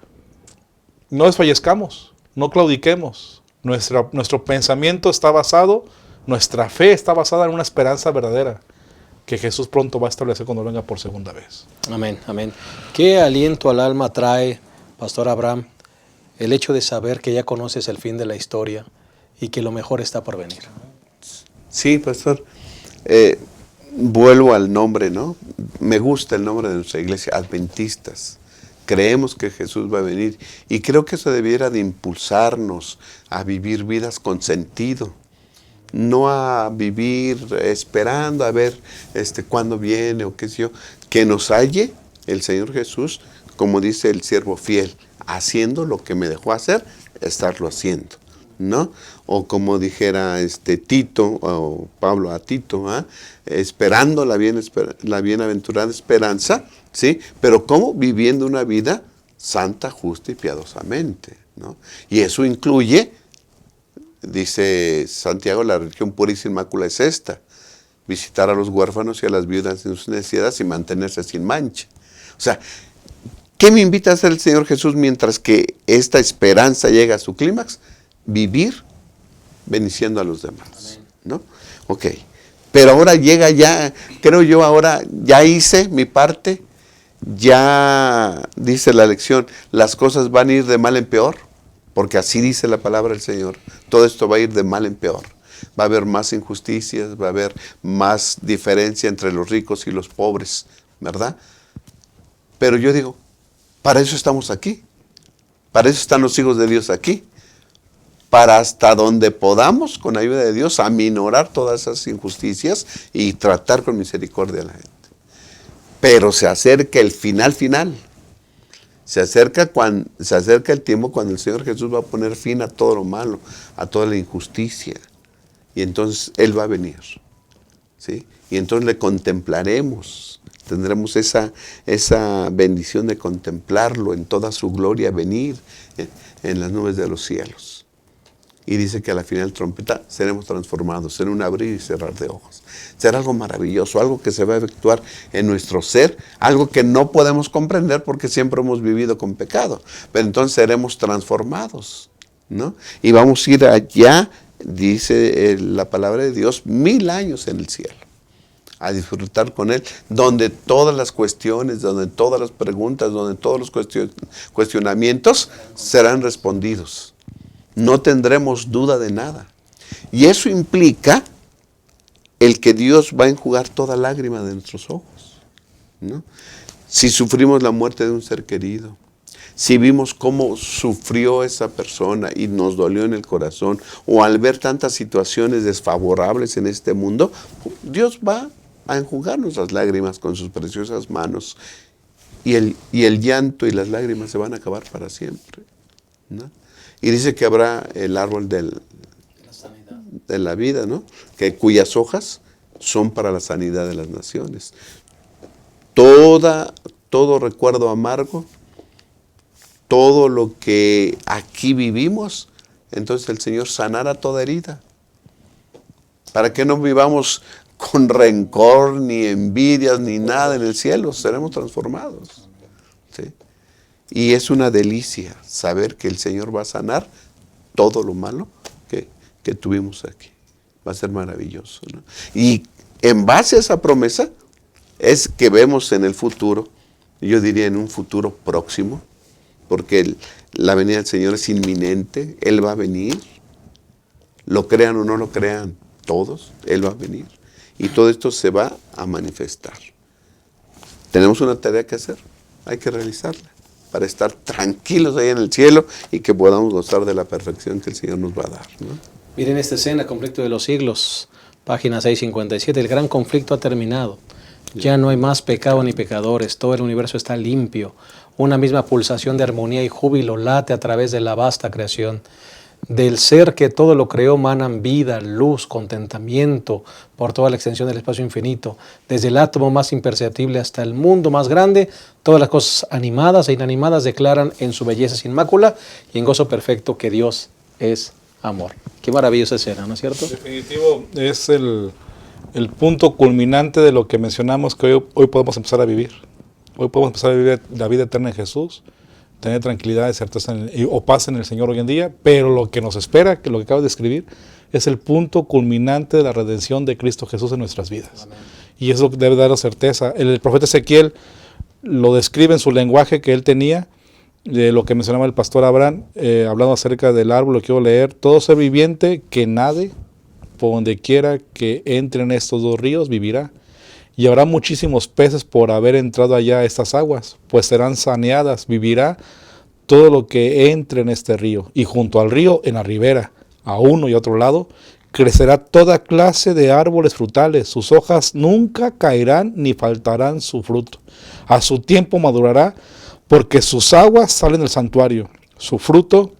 No desfallezcamos, no claudiquemos. Nuestro pensamiento está basado, nuestra fe está basada en una esperanza verdadera que Jesús pronto va a establecer cuando venga por segunda vez. Amén, amén. ¿Qué aliento al alma trae, Pastor Abraham, el hecho de saber que ya conoces el fin de la historia y que lo mejor está por venir? Sí, pastor. Vuelvo al nombre, ¿no? Me gusta el nombre de nuestra iglesia, Adventistas. Creemos que Jesús va a venir y creo que eso debiera de impulsarnos a vivir vidas con sentido, no a vivir esperando a ver cuándo viene o qué sé yo. Que nos halle el Señor Jesús, como dice el siervo fiel, haciendo lo que me dejó hacer, estarlo haciendo, ¿no? O como dijera Tito, o Pablo a Tito, esperando la bienaventurada esperanza, ¿sí? Pero ¿cómo? Viviendo una vida santa, justa y piadosamente, ¿no? Y eso incluye, dice Santiago, la religión pura y sin mácula es esta: visitar a los huérfanos y a las viudas en sus necesidades y mantenerse sin mancha. O sea, ¿qué me invita a hacer el Señor Jesús mientras que esta esperanza llega a su clímax? Vivir bendiciendo a los demás, ¿no? Ok, pero ahora llega ya, creo yo, ahora ya hice mi parte, ya dice la lección, las cosas van a ir de mal en peor, porque así dice la palabra del Señor, todo esto va a ir de mal en peor. Va a haber más injusticias, va a haber más diferencia entre los ricos y los pobres, ¿verdad? Pero yo digo, para eso estamos aquí, para eso están los hijos de Dios aquí, para hasta donde podamos, con ayuda de Dios, aminorar todas esas injusticias y tratar con misericordia a la gente. Pero se acerca el final, se acerca el tiempo cuando el Señor Jesús va a poner fin a todo lo malo, a toda la injusticia. Y entonces Él va a venir, ¿sí? Y entonces le contemplaremos, tendremos esa bendición de contemplarlo en toda su gloria venir en las nubes de los cielos. Y dice que a la final trompeta seremos transformados en un abrir y cerrar de ojos. Será algo maravilloso, algo que se va a efectuar en nuestro ser, algo que no podemos comprender porque siempre hemos vivido con pecado. Pero entonces seremos transformados, ¿no? Y vamos a ir allá, dice la palabra de Dios, 1000 años en el cielo, a disfrutar con Él, donde todas las cuestiones, donde todas las preguntas, donde todos los cuestionamientos serán respondidos. No tendremos duda de nada. Y eso implica el que Dios va a enjugar toda lágrima de nuestros ojos, ¿no? Si sufrimos la muerte de un ser querido, si vimos cómo sufrió esa persona y nos dolió en el corazón, o al ver tantas situaciones desfavorables en este mundo, Dios va a enjugar nuestras lágrimas con sus preciosas manos, y el llanto y las lágrimas se van a acabar para siempre, ¿no? Y dice que habrá el árbol de la vida, ¿no? Cuyas hojas son para la sanidad de las naciones. Todo recuerdo amargo, todo lo que aquí vivimos, entonces el Señor sanará toda herida. Para que no vivamos con rencor, ni envidias, ni nada en el cielo, seremos transformados. ¿sí? Y es una delicia saber que el Señor va a sanar todo lo malo que tuvimos aquí. Va a ser maravilloso, ¿no? Y en base a esa promesa es que vemos en el futuro, yo diría en un futuro próximo, porque la venida del Señor es inminente, Él va a venir, lo crean o no lo crean todos, Él va a venir. Y todo esto se va a manifestar. Tenemos una tarea que hacer, hay que realizarla, para estar tranquilos ahí en el cielo y que podamos gozar de la perfección que el Señor nos va a dar, ¿no? Miren esta escena, conflicto de los siglos, página 657, el gran conflicto ha terminado. Ya no hay más pecado ni pecadores, todo el universo está limpio. Una misma pulsación de armonía y júbilo late a través de la vasta creación. Del ser que todo lo creó manan vida, luz, contentamiento por toda la extensión del espacio infinito. Desde el átomo más imperceptible hasta el mundo más grande, todas las cosas animadas e inanimadas declaran en su belleza sin mácula y en gozo perfecto que Dios es amor. Qué maravillosa escena, ¿no es cierto? Definitivo, es el punto culminante de lo que mencionamos que hoy podemos empezar a vivir. Hoy podemos empezar a vivir la vida eterna en Jesús, tener tranquilidad y certeza o paz en el Señor hoy en día, pero lo que nos espera, que lo que acabo de describir, es el punto culminante de la redención de Cristo Jesús en nuestras vidas. Amén. Y eso es lo que debe dar la certeza. El profeta Ezequiel lo describe en su lenguaje que él tenía, de lo que mencionaba el pastor Abraham, hablando acerca del árbol, lo quiero leer: todo ser viviente que nade por donde quiera que entre en estos dos ríos vivirá. Y habrá muchísimos peces por haber entrado allá a estas aguas, pues serán saneadas, vivirá todo lo que entre en este río. Y junto al río, en la ribera, a uno y otro lado, crecerá toda clase de árboles frutales. Sus hojas nunca caerán ni faltarán su fruto. A su tiempo madurará, porque sus aguas salen del santuario. Su fruto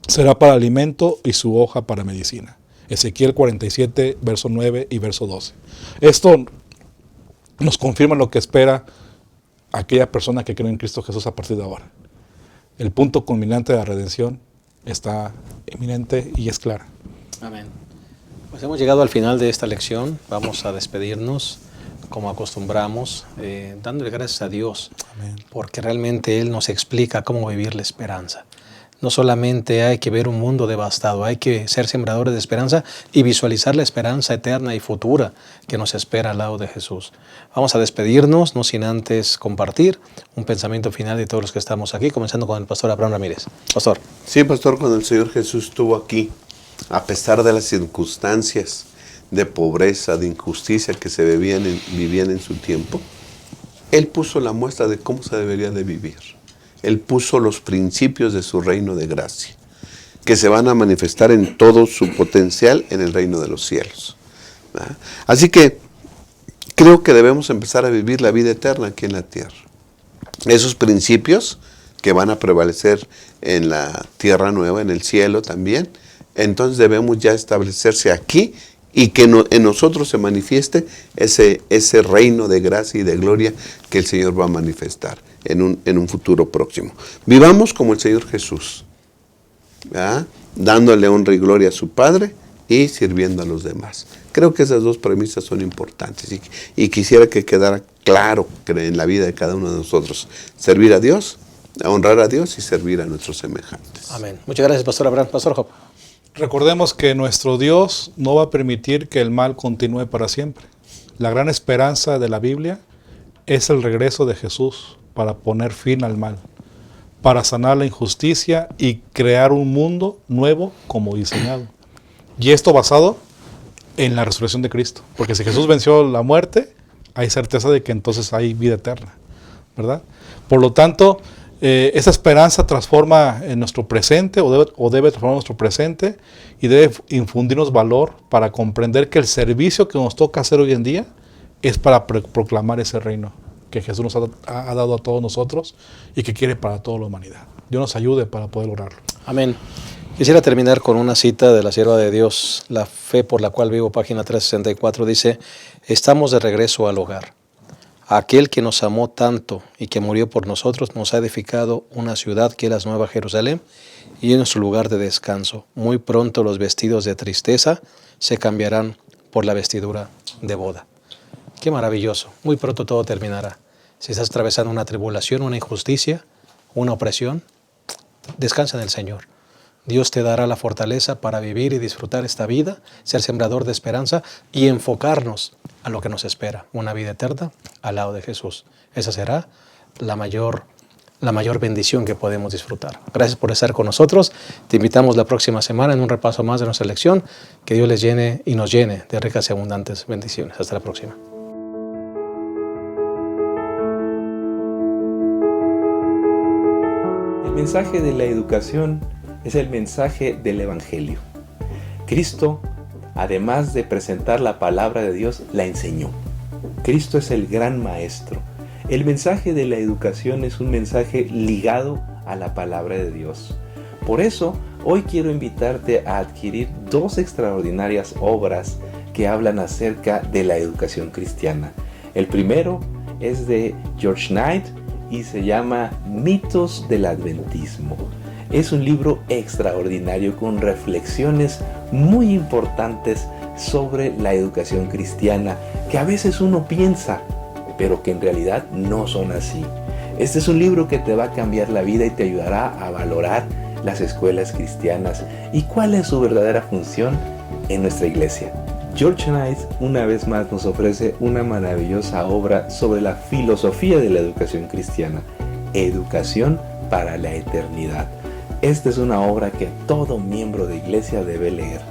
será para alimento y su hoja para medicina. Ezequiel 47, verso 9 y verso 12. Esto nos confirma lo que espera aquella persona que cree en Cristo Jesús a partir de ahora. El punto culminante de la redención está inminente y es clara. Amén. Pues hemos llegado al final de esta lección. Vamos a despedirnos como acostumbramos, dándole gracias a Dios. Amén. Porque realmente Él nos explica cómo vivir la esperanza. No solamente hay que ver un mundo devastado, hay que ser sembradores de esperanza y visualizar la esperanza eterna y futura que nos espera al lado de Jesús. Vamos a despedirnos, no sin antes compartir un pensamiento final de todos los que estamos aquí, comenzando con el pastor Abraham Ramírez. Pastor. Sí, pastor, cuando el Señor Jesús estuvo aquí, a pesar de las circunstancias de pobreza, de injusticia que se vivían en su tiempo, Él puso la muestra de cómo se debería de vivir. Él puso los principios de su reino de gracia, que se van a manifestar en todo su potencial en el reino de los cielos. ¿Verdad? Así que creo que debemos empezar a vivir la vida eterna aquí en la tierra. Esos principios que van a prevalecer en la tierra nueva, en el cielo también, entonces debemos ya establecerse aquí y que en nosotros se manifieste ese reino de gracia y de gloria que el Señor va a manifestar en un futuro próximo. Vivamos como el Señor Jesús, ¿verdad? Dándole honra y gloria a su Padre y sirviendo a los demás. Creo que esas dos premisas son importantes y quisiera que quedara claro en la vida de cada uno de nosotros: servir a Dios, honrar a Dios y servir a nuestros semejantes. Amén. Muchas gracias, pastor Abraham. Pastor Job. Recordemos que nuestro Dios no va a permitir que el mal continúe para siempre. La gran esperanza de la Biblia es el regreso de Jesús para poner fin al mal, para sanar la injusticia y crear un mundo nuevo como diseñado. Y esto basado en la resurrección de Cristo. Porque si Jesús venció la muerte, hay certeza de que entonces hay vida eterna, ¿verdad? Por lo tanto, esa esperanza transforma en nuestro presente o debe transformar nuestro presente y debe infundirnos valor para comprender que el servicio que nos toca hacer hoy en día es para proclamar ese reino que Jesús nos ha dado a todos nosotros y que quiere para toda la humanidad. Dios nos ayude para poder lograrlo. Amén. Quisiera terminar con una cita de la sierva de Dios, La fe por la cual vivo, página 364, dice: estamos de regreso al hogar. Aquel que nos amó tanto y que murió por nosotros nos ha edificado una ciudad que es la Nueva Jerusalén y es nuestro lugar de descanso. Muy pronto los vestidos de tristeza se cambiarán por la vestidura de boda. Qué maravilloso. Muy pronto todo terminará. Si estás atravesando una tribulación, una injusticia, una opresión, descansa en el Señor. Dios te dará la fortaleza para vivir y disfrutar esta vida, ser sembrador de esperanza y enfocarnos a lo que nos espera, una vida eterna al lado de Jesús. Esa será la mayor bendición que podemos disfrutar. Gracias por estar con nosotros. Te invitamos la próxima semana en un repaso más de nuestra lección. Que Dios les llene y nos llene de ricas y abundantes bendiciones. Hasta la próxima. El mensaje de la educación es el mensaje del Evangelio. Cristo, además de presentar la palabra de Dios, la enseñó. Cristo es el gran maestro. El mensaje de la educación es un mensaje ligado a la palabra de Dios. Por eso, hoy quiero invitarte a adquirir 2 extraordinarias obras que hablan acerca de la educación cristiana. El primero es de George Knight y se llama Mitos del Adventismo. Es un libro extraordinario con reflexiones muy importantes sobre la educación cristiana que a veces uno piensa, pero que en realidad no son así. Este es un libro que te va a cambiar la vida y te ayudará a valorar las escuelas cristianas y cuál es su verdadera función en nuestra iglesia. George Knight una vez más nos ofrece una maravillosa obra sobre la filosofía de la educación cristiana, Educación para la Eternidad. Esta es una obra que todo miembro de iglesia debe leer.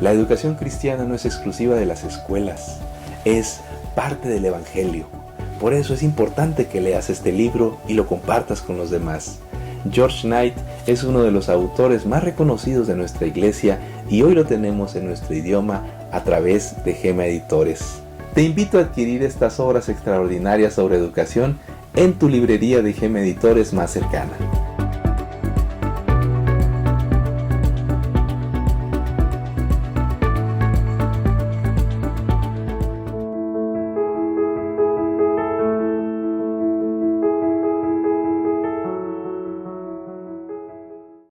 La educación cristiana no es exclusiva de las escuelas, es parte del Evangelio. Por eso es importante que leas este libro y lo compartas con los demás. George Knight es uno de los autores más reconocidos de nuestra iglesia y hoy lo tenemos en nuestro idioma a través de Gema Editores. Te invito a adquirir estas obras extraordinarias sobre educación en tu librería de Gema Editores más cercana.